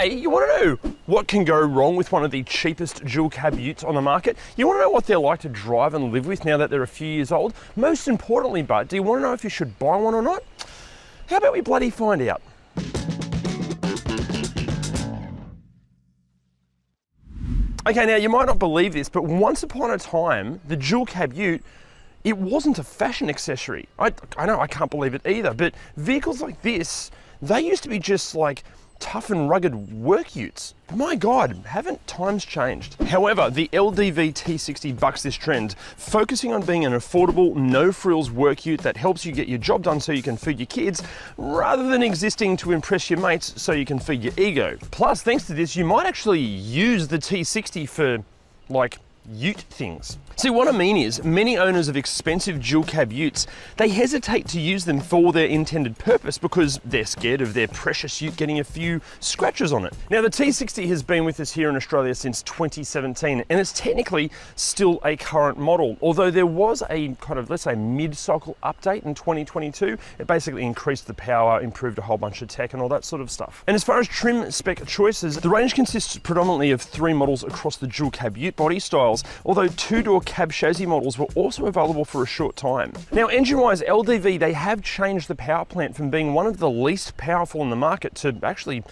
Today, you want to know what can go wrong with one of the cheapest dual cab utes on the market? You want to know what they're like to drive and live with now that they're a few years old? Most importantly, bud, do you want to know if you should buy one or not? How about we bloody find out? Okay, now you might not believe this, but once upon a time, the dual cab ute, it wasn't a fashion accessory. I know, I can't believe it either, but vehicles like this, they used to be just like tough and rugged work utes. My God, haven't times changed? However, the LDV T60 bucks this trend, focusing on being an affordable, no-frills work ute that helps you get your job done so you can feed your kids, rather than existing to impress your mates so you can feed your ego. Plus, thanks to this, you might actually use the T60 for, like, ute things. See, what I mean is, many owners of expensive dual cab utes, they hesitate to use them for their intended purpose because they're scared of their precious ute getting a few scratches on it. Now, the T60 has been with us here in Australia since 2017, and it's technically still a current model, although there was a kind of, let's say, mid-cycle update in 2022. It basically increased the power, improved a whole bunch of tech and all that sort of stuff. And as far as trim spec choices, the range consists predominantly of 3 models across the dual cab ute body styles, although 2-door cab chassis models were also available for a short time. Now, engine-wise, LDV, they have changed the power plant from being one of the least powerful in the market to actually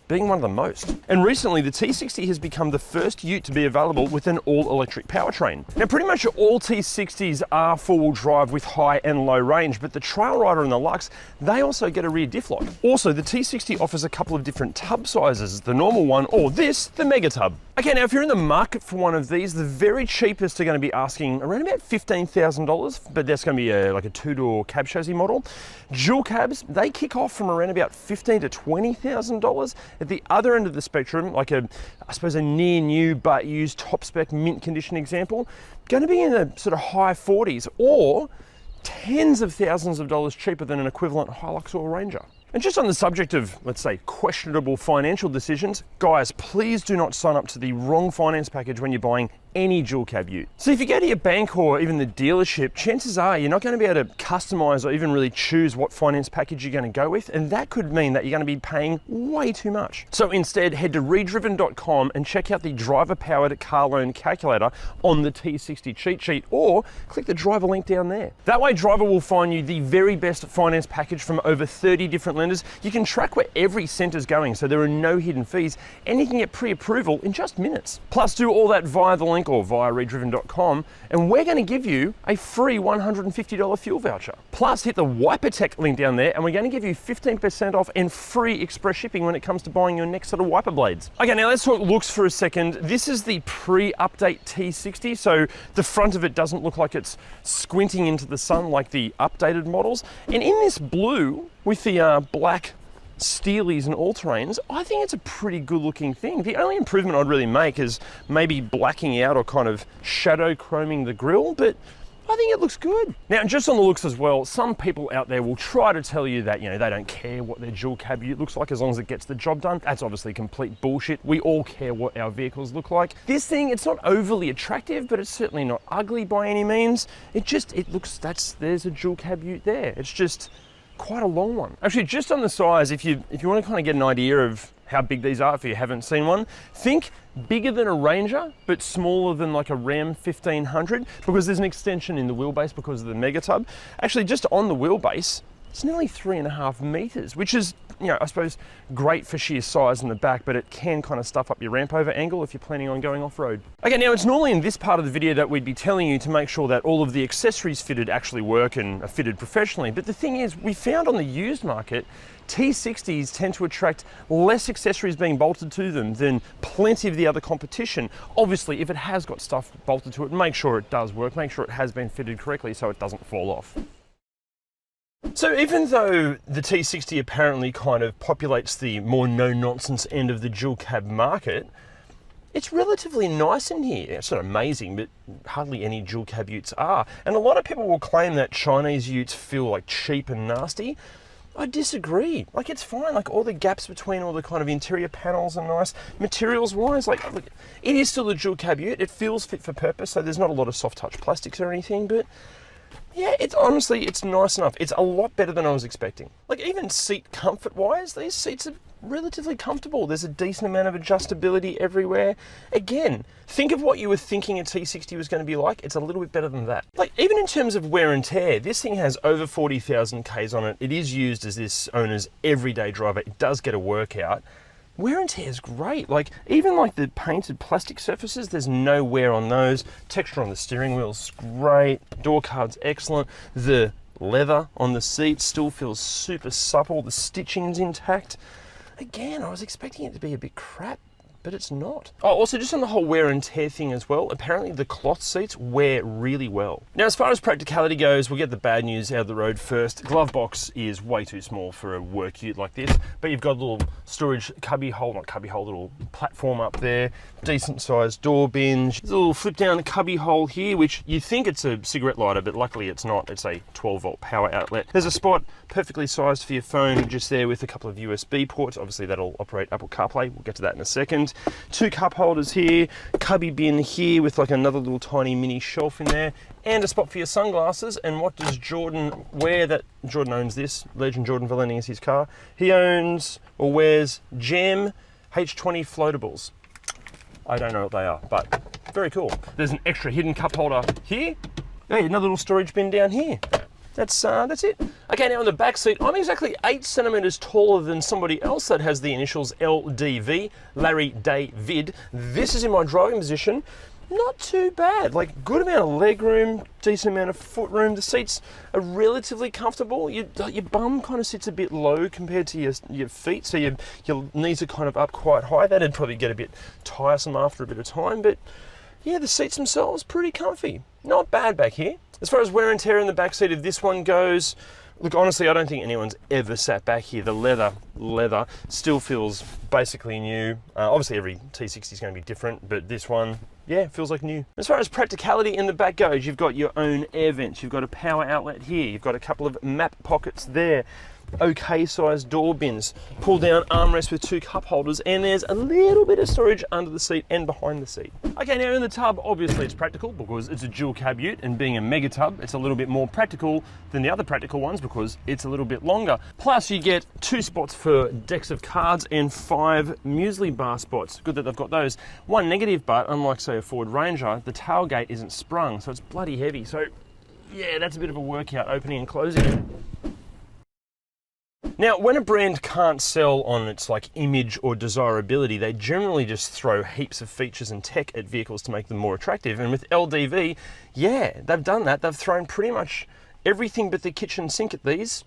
being one of the most. And recently, the T60 has become the first ute to be available with an all-electric powertrain. Now, pretty much all T60s are four-wheel drive with high and low range, but the Trail Rider and the Lux, they also get a rear diff lock. Also, the T60 offers a couple of different tub sizes, the normal one, or this, the Mega Tub. Okay, now if you're in the market for one of these, the very cheapest are going to be asking around about $15,000, but that's going to be like a 2-door cab chassis model. Dual cabs, they kick off from around about $15,000 to $20,000. At the other end of the spectrum, like I suppose a near new but used top spec mint condition example, going to be in the sort of high 40s or tens of thousands of dollars cheaper than an equivalent HiLux or Ranger. And just on the subject of, let's say, questionable financial decisions, guys, please do not sign up to the wrong finance package when you're buying any dual cab ute. So if you go to your bank or even the dealership, chances are you're not going to be able to customize or even really choose what finance package you're going to go with, and that could mean that you're going to be paying way too much. So instead, head to ReDriven.com and check out the driver-powered car loan calculator on the T60 cheat sheet, or click the driver link down there. That way, Driver will find you the very best finance package from over 30 different lenders. You can track where every cent is going, so there are no hidden fees, and you can get pre-approval in just minutes. Plus, do all that via the link or via ReDriven.com, and we're going to give you a free $150 fuel voucher. Plus, hit the Wiper Tech link down there, and we're going to give you 15% off and free express shipping when it comes to buying your next set of wiper blades. Okay, now let's talk looks for a second. This is the pre-update T60, so the front of it doesn't look like it's squinting into the sun like the updated models. And in this blue, with the black Steelies and all-terrains, I think it's a pretty good looking thing. The only improvement I'd really make is maybe blacking out or kind of shadow chroming the grille, but I think it looks good. Now, just on the looks as well, some people out there will try to tell you that, you know, they don't care what their dual cab ute looks like as long as it gets the job done. That's obviously complete bullshit. We all care what our vehicles look like. This thing, it's not overly attractive, but it's certainly not ugly by any means. It looks, there's a dual cab ute there. It's just quite a long one. Actually, just on the size, if you want to kind of get an idea of how big these are, if you haven't seen one, think bigger than a Ranger, but smaller than like a Ram 1500, because there's an extension in the wheelbase because of the Mega Tub. Actually, just on the wheelbase, it's nearly 3.5 meters, which is, you know, I suppose great for sheer size in the back, but it can kind of stuff up your ramp over angle if you're planning on going off-road. Okay, now it's normally in this part of the video that we'd be telling you to make sure that all of the accessories fitted actually work and are fitted professionally. But the thing is, we found on the used market, T60s tend to attract less accessories being bolted to them than plenty of the other competition. Obviously, if it has got stuff bolted to it, make sure it does work, make sure it has been fitted correctly so it doesn't fall off. So even though the T60 apparently kind of populates the more no-nonsense end of the dual cab market, it's relatively nice in here. It's not amazing, but hardly any dual cab utes are. And a lot of people will claim that Chinese utes feel like cheap and nasty. I disagree. Like, it's fine. Like, all the gaps between all the kind of interior panels are nice. Materials wise, like, look, it is still a dual cab ute. It feels fit for purpose, so there's not a lot of soft touch plastics or anything, but yeah, it's honestly, it's nice enough. It's a lot better than I was expecting. Like, even seat comfort wise, these seats are relatively comfortable. There's a decent amount of adjustability everywhere. Again, think of what you were thinking a T60 was going to be like. It's a little bit better than that. Like, even in terms of wear and tear, this thing has over 40,000 Ks on it. It is used as this owner's everyday driver. It does get a workout. Wear and tear is great. Like, even like the painted plastic surfaces, there's no wear on those. Texture on the steering wheel's great. Door card's excellent. The leather on the seat still feels super supple. The stitching's intact. Again, I was expecting it to be a bit crap, but it's not. Oh, also just on the whole wear and tear thing as well, apparently the cloth seats wear really well. Now, as far as practicality goes, we'll get the bad news out of the road first. Glove box is way too small for a work ute like this, but you've got a little storage cubby hole, not cubby hole, little platform up there, decent sized door binge. There's a little flip down cubby hole here, which you think it's a cigarette lighter, but luckily it's not. It's a 12-volt power outlet. There's a spot perfectly sized for your phone just there with a couple of USB ports. Obviously that'll operate Apple CarPlay. We'll get to that in a second. 2 cup holders here, cubby bin here with like another little tiny mini shelf in there, and a spot for your sunglasses. And what does Jordan wear? That Jordan owns this. Legend Jordan Valenti is his car. He owns or wears Gem H20 floatables. I don't know what they are, but very cool. There's an extra hidden cup holder here. Hey, another little storage bin down here. That's it. Okay, now in the back seat, I'm exactly 8 centimeters taller than somebody else that has the initials LDV, Larry David. This is in my driving position. Not too bad, like good amount of leg room, decent amount of foot room. The seats are relatively comfortable. Your bum kind of sits a bit low compared to your feet, so your knees are kind of up quite high. That'd probably get a bit tiresome after a bit of time, but yeah, the seats themselves pretty comfy. Not bad back here. As far as wear and tear in the back seat of this one goes, look, honestly, I don't think anyone's ever sat back here. The leather still feels basically new. Obviously, every T60 is going to be different, but this one, yeah, feels like new. As far as practicality in the back goes, you've got your own air vents. You've got a power outlet here. You've got a couple of map pockets there. Okay sized door bins, pull down armrest with 2 cup holders, and there's a little bit of storage under the seat and behind the seat. Okay, now in the tub, obviously it's practical because it's a dual cab ute, and being a mega tub, it's a little bit more practical than the other practical ones because it's a little bit longer. Plus you get 2 spots for decks of cards and 5 muesli bar spots. Good that they've got those. One negative, but unlike say a Ford Ranger, the tailgate isn't sprung, so it's bloody heavy. So yeah, that's a bit of a workout opening and closing it. Now, when a brand can't sell on its like image or desirability, they generally just throw heaps of features and tech at vehicles to make them more attractive. And with LDV, yeah, they've done that. They've thrown pretty much everything but the kitchen sink at these,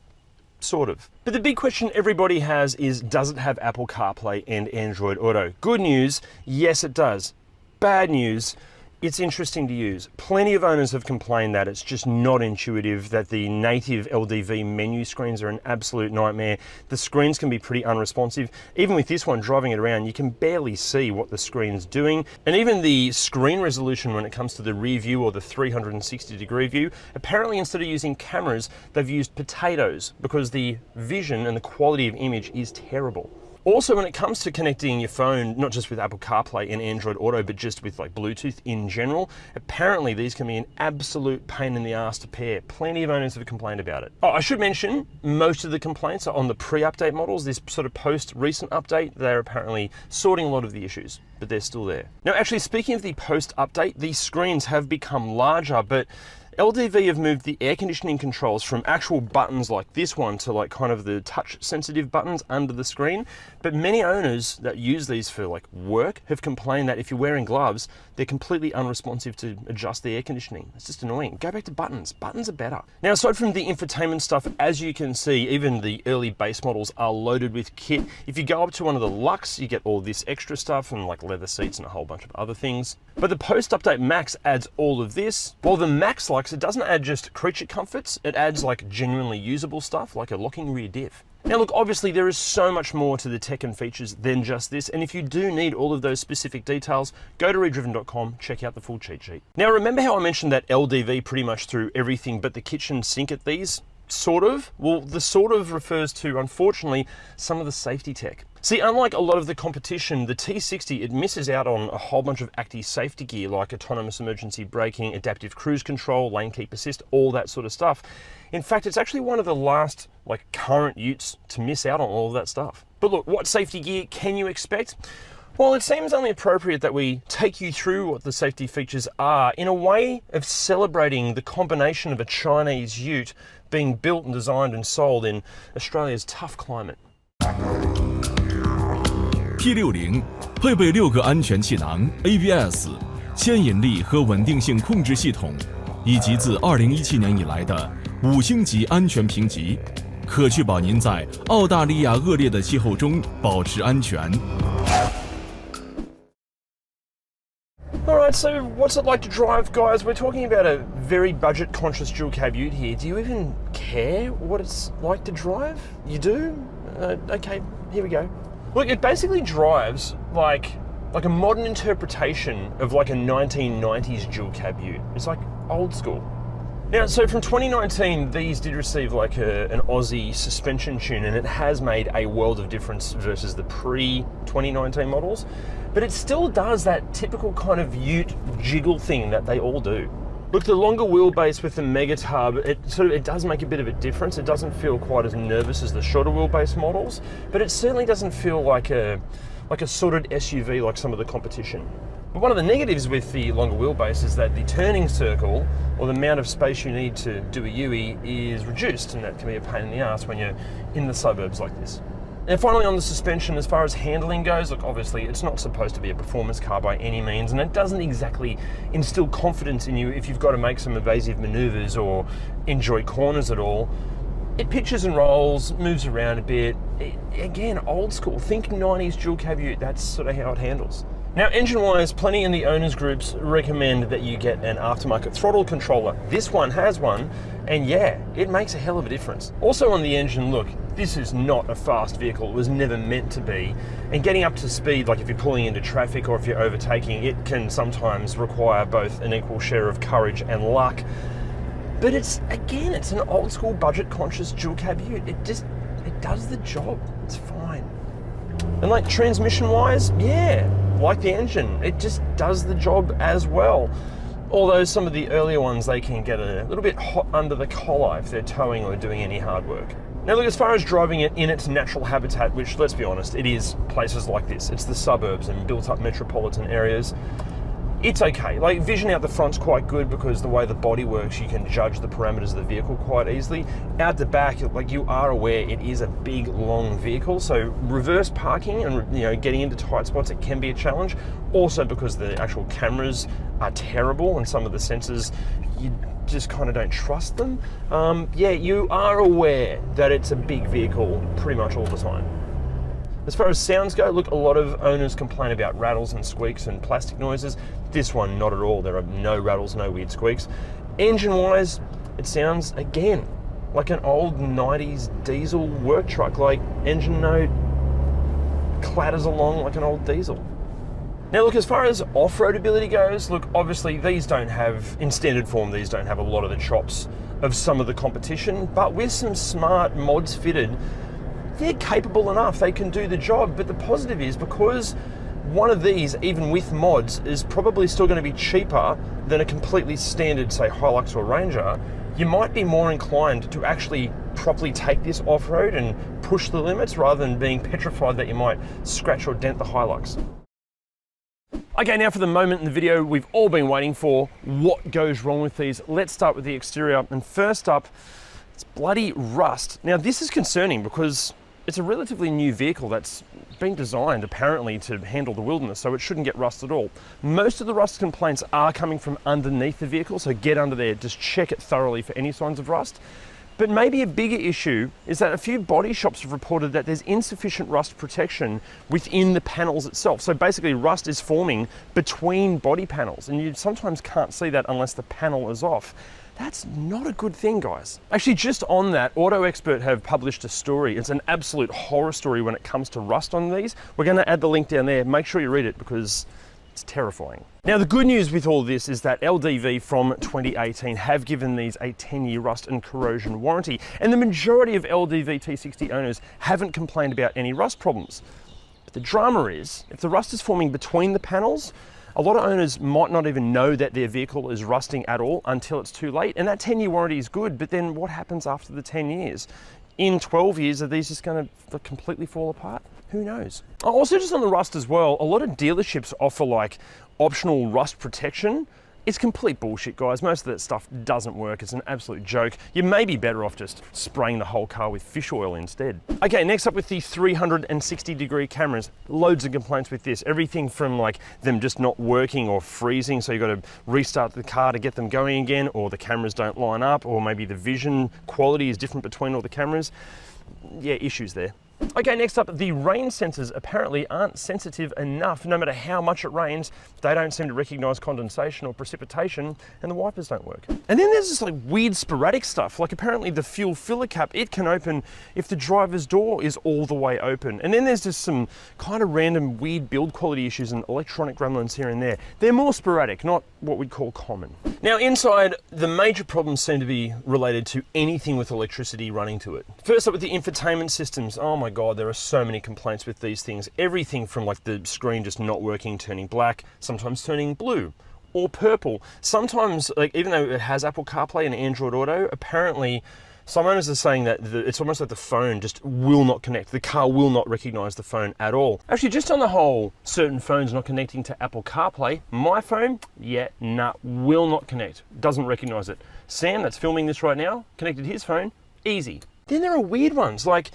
sort of. But the big question everybody has is, does it have Apple CarPlay and Android Auto? Good news, yes it does. Bad news, it's interesting to use. Plenty of owners have complained that it's just not intuitive, that the native LDV menu screens are an absolute nightmare. The screens can be pretty unresponsive. Even with this one, driving it around, you can barely see what the screen's doing. And even the screen resolution when it comes to the rear view or the 360-degree view, apparently instead of using cameras, they've used potatoes because the vision and the quality of image is terrible. Also, when it comes to connecting your phone, not just with Apple CarPlay and Android Auto, but just with like Bluetooth in general, apparently these can be an absolute pain in the ass to pair. Plenty of owners have complained about it. Oh, I should mention, most of the complaints are on the pre-update models. This sort of post-recent update, they're apparently sorting a lot of the issues, but they're still there. Now, actually, speaking of the post-update, these screens have become larger, but LDV have moved the air conditioning controls from actual buttons like this one to like kind of the touch sensitive buttons under the screen. But many owners that use these for like work have complained that if you're wearing gloves, they're completely unresponsive to adjust the air conditioning. It's just annoying. Go back to buttons. Buttons are better. Now, aside from the infotainment stuff, as you can see, even the early base models are loaded with kit. If you go up to one of the Lux, you get all this extra stuff and like leather seats and a whole bunch of other things. But the post-update Max adds all of this, while the Max Lux, it doesn't add just creature comforts, it adds like genuinely usable stuff like a locking rear diff. Now look, obviously there is so much more to the tech and features than just this, and if you do need all of those specific details, go to redriven.com, check out the full cheat sheet. Now remember how I mentioned that LDV pretty much threw everything but the kitchen sink at these? Sort of? Well, the sort of refers to, unfortunately, some of the safety tech. See, unlike a lot of the competition, the T60, it misses out on a whole bunch of active safety gear like autonomous emergency braking, adaptive cruise control, lane keep assist, all that sort of stuff. In fact, it's actually one of the last like current utes to miss out on all of that stuff. But look, what safety gear can you expect? Well, it seems only appropriate that we take you through what the safety features are in a way of celebrating the combination of a Chinese ute being built and designed and sold in Australia's tough climate. P60 配备6个安全气囊、ABS、牵引力和稳定性控制系统，以及自2017年以来的5星级安全评级，可确保您在澳大利亚恶劣的气候中保持安全。Alright, so what's it like to drive, guys? We're talking about a very budget-conscious dual-cab ute here. Do you even care what it's like to drive? You do? Okay, here we go. Look, it basically drives like a modern interpretation of like a 1990s dual-cab ute. It's like old school. Now, so from 2019, these did receive like an Aussie suspension tune, and it has made a world of difference versus the pre-2019 models. But it still does that typical kind of ute jiggle thing that they all do. Look, the longer wheelbase with the mega tub, it does make a bit of a difference. It doesn't feel quite as nervous as the shorter wheelbase models, but it certainly doesn't feel like a sorted SUV like some of the competition. But one of the negatives with the longer wheelbase is that the turning circle, or the amount of space you need to do a UE, is reduced, and that can be a pain in the ass when you're in the suburbs like this. And finally, on the suspension, as far as handling goes, look, obviously it's not supposed to be a performance car by any means, and it doesn't exactly instill confidence in you if you've got to make some evasive maneuvers or enjoy corners at all. It pitches and rolls, moves around a bit. Again, old school. Think 90s dual cab ute, that's sort of how it handles. Now, engine-wise, plenty in the owners groups recommend that you get an aftermarket throttle controller. This one has one, and yeah, it makes a hell of a difference. Also on the engine, look, this is not a fast vehicle. It was never meant to be. And getting up to speed, like if you're pulling into traffic or if you're overtaking, it can sometimes require both an equal share of courage and luck. But it's an old school budget conscious dual cab ute. It does the job. It's fine. And like transmission wise, yeah, like the engine, it just does the job as well. Although some of the earlier ones, they can get a little bit hot under the collar if they're towing or doing any hard work. Now look, as far as driving it in its natural habitat, which let's be honest, it is places like this. It's the suburbs and built up metropolitan areas. It's okay. Like vision out the front's quite good because the way the body works, you can judge the parameters of the vehicle quite easily. Out the back, like you are aware, it is a big, long vehicle. So reverse parking and getting into tight spots, it can be a challenge. Also because the actual cameras are terrible and some of the sensors, you just kind of don't trust them. Yeah, you are aware that it's a big vehicle pretty much all the time. As far as sounds go, look, a lot of owners complain about rattles and squeaks and plastic noises. This one, not at all. There are no rattles, no weird squeaks. Engine-wise, it sounds, again, like an old 90s diesel work truck. Like, engine note clatters along like an old diesel. Now look, as far as off-road ability goes, look, obviously these don't have, in standard form, these don't have a lot of the chops of some of the competition, but with some smart mods fitted, they're capable enough, they can do the job. But the positive is, because one of these, even with mods, is probably still going to be cheaper than a completely standard, say, HiLux or Ranger, you might be more inclined to actually properly take this off-road and push the limits rather than being petrified that you might scratch or dent the HiLux. Okay, now for the moment in the video we've all been waiting for, what goes wrong with these? Let's start with the exterior, and first up, it's bloody rust. Now this is concerning because it's a relatively new vehicle that's been designed apparently to handle the wilderness, so it shouldn't get rust at all. Most of the rust complaints are coming from underneath the vehicle, so get under there, just check it thoroughly for any signs of rust. But maybe a bigger issue is that a few body shops have reported that there's insufficient rust protection within the panels itself. So basically rust is forming between body panels, and you sometimes can't see that unless the panel is off. That's not a good thing, guys. Actually, just on that, Auto Expert have published a story. It's an absolute horror story when it comes to rust on these. We're going to add the link down there. Make sure you read it because it's terrifying. Now, the good news with all this is that LDV from 2018 have given these a 10-year rust and corrosion warranty, and the majority of LDV T60 owners haven't complained about any rust problems. But the drama is, if the rust is forming between the panels, a lot of owners might not even know that their vehicle is rusting at all until it's too late. And that 10-year warranty is good, but then what happens after the 10 years? in 12 years, are these just going to completely fall apart? Who knows? Also, just on the rust as well, a lot of dealerships offer like optional rust protection. It's complete bullshit, guys. Most of that stuff doesn't work. It's an absolute joke. You may be better off just spraying the whole car with fish oil instead. Okay, next up with the 360-degree cameras. Loads of complaints with this. Everything from like them just not working or freezing, so you've got to restart the car to get them going again, or the cameras don't line up, or maybe the vision quality is different between all the cameras. Yeah, issues there. Okay, next up, the rain sensors apparently aren't sensitive enough. No matter how much it rains, they don't seem to recognize condensation or precipitation, and the wipers don't work. And then there's this like weird sporadic stuff, like apparently the fuel filler cap, it can open if the driver's door is all the way open. And then there's just some kind of random weird build quality issues and electronic gremlins here and there. They're more sporadic, not what we'd call common. Now inside, the major problems seem to be related to anything with electricity running to it. First up with the infotainment systems. Oh my God, there are so many complaints with these things. Everything from like the screen just not working, turning black, sometimes turning blue or purple. Sometimes, like even though it has Apple CarPlay and Android Auto, apparently some owners are saying that it's almost like the phone just will not connect. The car will not recognize the phone at all. Actually, just on the whole, certain phones not connecting to Apple CarPlay, my phone, will not connect. Doesn't recognize it. Sam, that's filming this right now, connected his phone, easy. Then there are weird ones, like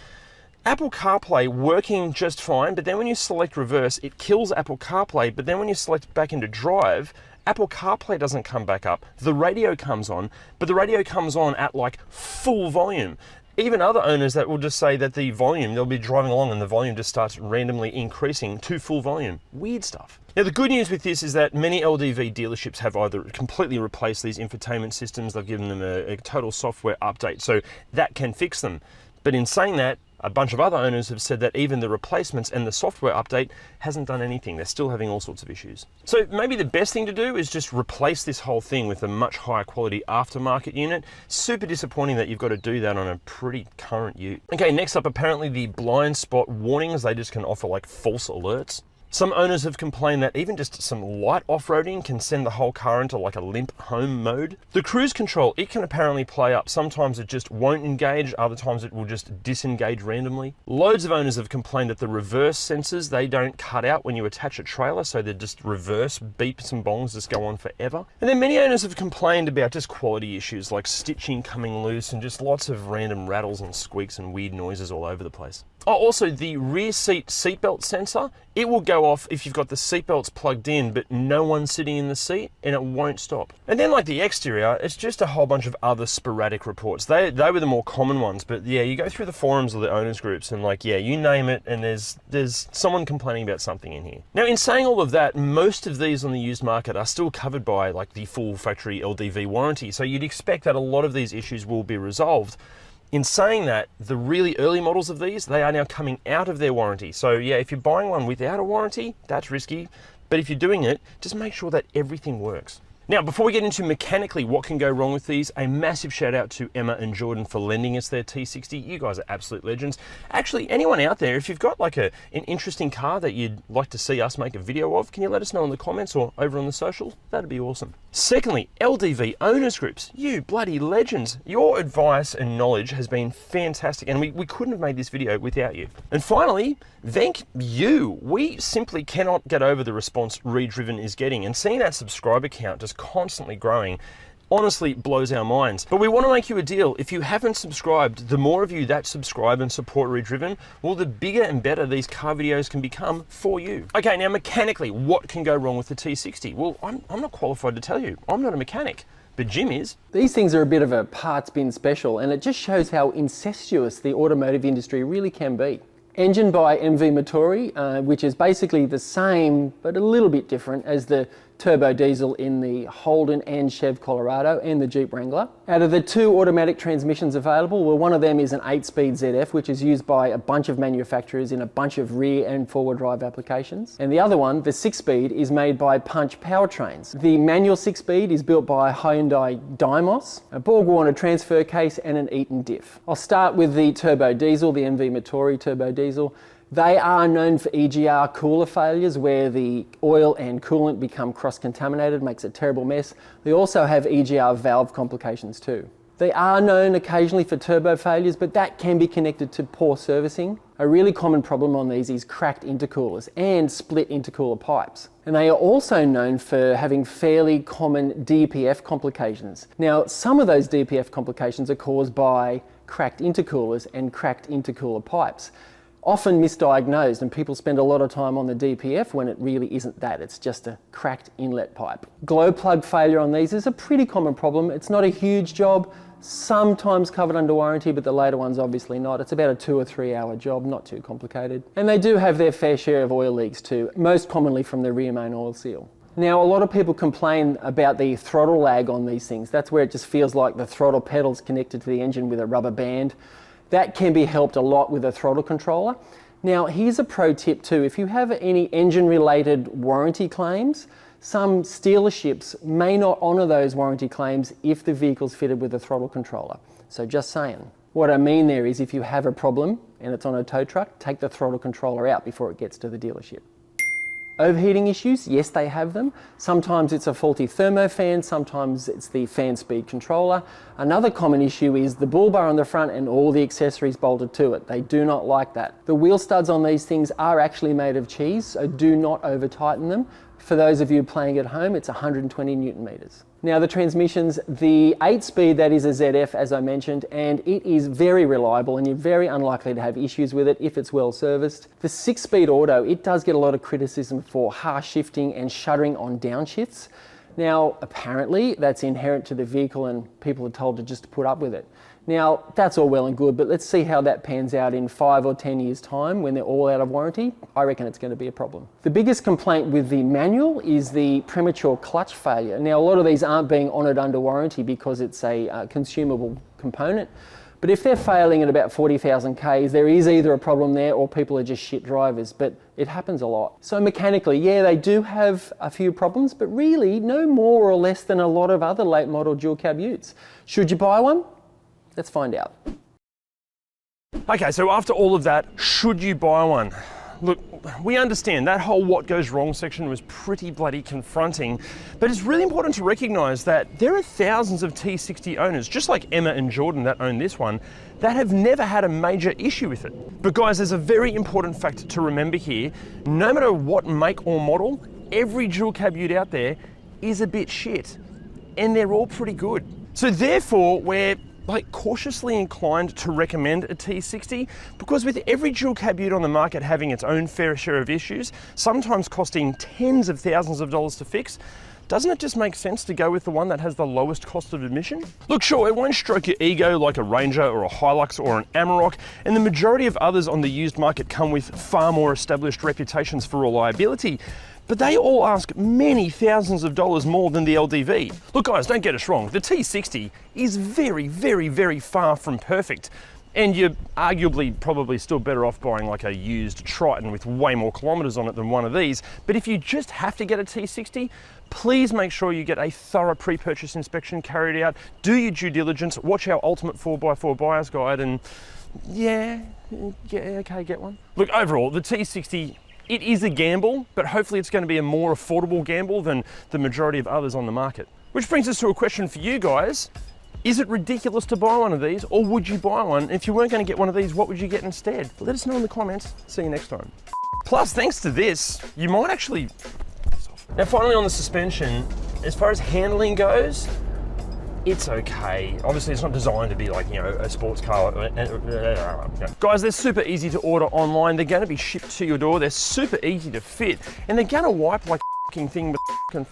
Apple CarPlay working just fine, but then when you select reverse, it kills Apple CarPlay, but then when you select back into drive, Apple CarPlay doesn't come back up. The radio comes on, but the radio comes on at like full volume. Even other owners that will just say that the volume, they'll be driving along and the volume just starts randomly increasing to full volume. Weird stuff. Now the good news with this is that many LDV dealerships have either completely replaced these infotainment systems, they've given them a total software update, so that can fix them. But in saying that, a bunch of other owners have said that even the replacements and the software update hasn't done anything. They're still having all sorts of issues. So maybe the best thing to do is just replace this whole thing with a much higher quality aftermarket unit. Super disappointing that you've got to do that on a pretty current ute. Okay, next up, apparently the blind spot warnings, they just can offer like false alerts. Some owners have complained that even just some light off-roading can send the whole car into like a limp home mode. The cruise control, it can apparently play up. Sometimes it just won't engage, other times it will just disengage randomly. Loads of owners have complained that the reverse sensors, they don't cut out when you attach a trailer, so they're just reverse, beeps and bongs just go on forever. And then many owners have complained about just quality issues like stitching coming loose and just lots of random rattles and squeaks and weird noises all over the place. Oh, also the rear seat seatbelt sensor, it will go off if you've got the seatbelts plugged in, but no one sitting in the seat, and it won't stop. And then like the exterior, it's just a whole bunch of other sporadic reports. They were the more common ones, but yeah, you go through the forums or the owners groups and like, yeah, you name it, and there's someone complaining about something in here. Now, in saying all of that, most of these on the used market are still covered by like the full factory LDV warranty, so you'd expect that a lot of these issues will be resolved. In saying that, the really early models of these, they are now coming out of their warranty. So yeah, if you're buying one without a warranty, that's risky. But if you're doing it, just make sure that everything works. Now, before we get into mechanically what can go wrong with these, a massive shout out to Emma and Jordan for lending us their T60. You guys are absolute legends. Actually, anyone out there, if you've got like an interesting car that you'd like to see us make a video of, can you let us know in the comments or over on the socials? That'd be awesome. Secondly, LDV owners groups, you bloody legends. Your advice and knowledge has been fantastic, and we couldn't have made this video without you. And finally, thank you. We simply cannot get over the response ReDriven is getting, and seeing that subscriber count just constantly growing honestly blows our minds. But we want to make you a deal. If you haven't subscribed, the more of you that subscribe and support ReDriven, well, the bigger and better these car videos can become for you. Okay, now mechanically, what can go wrong with the T60? Well, I'm not qualified to tell you. I'm not a mechanic, but Jim is. These things are a bit of a parts bin special, and it just shows how incestuous the automotive industry really can be. Engined by MV Motori, which is basically the same, but a little bit different as the turbo diesel in the Holden and Chev Colorado and the Jeep Wrangler. Out of the two automatic transmissions available, well, one of them is an 8-speed ZF, which is used by a bunch of manufacturers in a bunch of rear and forward drive applications. And the other one, the 6-speed, is made by Punch Powertrains. The manual 6-speed is built by Hyundai Dymos, a Borg-Warner transfer case and an Eaton diff. I'll start with the turbo diesel, the MV Motori turbo diesel. They are known for EGR cooler failures where the oil and coolant become cross-contaminated, makes a terrible mess. They also have EGR valve complications too. They are known occasionally for turbo failures, but that can be connected to poor servicing. A really common problem on these is cracked intercoolers and split intercooler pipes. And they are also known for having fairly common DPF complications. Now, some of those DPF complications are caused by cracked intercoolers and cracked intercooler pipes. Often misdiagnosed, and people spend a lot of time on the DPF when it really isn't that, it's just a cracked inlet pipe. Glow plug failure on these is a pretty common problem. It's not a huge job, sometimes covered under warranty, but the later ones obviously not. It's about a 2 or 3 hour job, not too complicated. And they do have their fair share of oil leaks too, most commonly from the rear main oil seal. Now, a lot of people complain about the throttle lag on these things. That's where it just feels like the throttle pedal's connected to the engine with a rubber band. That can be helped a lot with a throttle controller. Now, here's a pro tip too. If you have any engine-related warranty claims, some dealerships may not honour those warranty claims if the vehicle's fitted with a throttle controller. So just saying. What I mean there is if you have a problem and it's on a tow truck, take the throttle controller out before it gets to the dealership. Overheating issues, yes, they have them. Sometimes it's a faulty thermofan, sometimes it's the fan speed controller. Another common issue is the bull bar on the front and all the accessories bolted to it. They do not like that. The wheel studs on these things are actually made of cheese, so do not over tighten them. For those of you playing at home, it's 120 Newton meters. Now the transmissions, the 8-speed, that is a ZF as I mentioned, and it is very reliable and you're very unlikely to have issues with it if it's well serviced. The 6-speed auto, it does get a lot of criticism for harsh shifting and shuddering on downshifts. Now apparently that's inherent to the vehicle and people are told to just put up with it. Now that's all well and good, but let's see how that pans out in 5 or 10 years time when they're all out of warranty. I reckon it's going to be a problem. The biggest complaint with the manual is the premature clutch failure. Now a lot of these aren't being honoured under warranty because it's a consumable component, but if they're failing at about 40,000 Ks, there is either a problem there or people are just shit drivers, but it happens a lot. So mechanically, yeah, they do have a few problems, but really no more or less than a lot of other late model dual cab utes. Should you buy one? Let's find out. Okay, so after all of that, should you buy one? Look, we understand that whole what goes wrong section was pretty bloody confronting, but it's really important to recognise that there are thousands of T60 owners, just like Emma and Jordan that own this one, that have never had a major issue with it. But guys, there's a very important fact to remember here. No matter what make or model, every dual cab ute out there is a bit shit, and they're all pretty good. So therefore, we're cautiously inclined to recommend a T60 because with every dual cab ute on the market having its own fair share of issues, sometimes costing tens of thousands of dollars to fix, doesn't it just make sense to go with the one that has the lowest cost of admission? Look, sure, it won't stroke your ego like a Ranger or a HiLux or an Amarok, and the majority of others on the used market come with far more established reputations for reliability, but they all ask many thousands of dollars more than the LDV. Look guys, don't get us wrong, the T60 is very, very, very far from perfect. And you're arguably probably still better off buying like a used Triton with way more kilometers on it than one of these. But if you just have to get a T60, please make sure you get a thorough pre-purchase inspection carried out, do your due diligence, watch our ultimate 4x4 buyer's guide, and yeah, okay, get one. Look, overall, the T60, it is a gamble, but hopefully it's going to be a more affordable gamble than the majority of others on the market. Which brings us to a question for you guys. Is it ridiculous to buy one of these, or would you buy one? If you weren't going to get one of these, what would you get instead? Let us know in the comments. See you next time. Plus, thanks to this, you might actually... Now finally on the suspension, as far as handling goes, it's okay. Obviously it's not designed to be like, you know, a sports car. Guys, they're super easy to order online. They're going to be shipped to your door. They're super easy to fit, and they're going to wipe like a thing with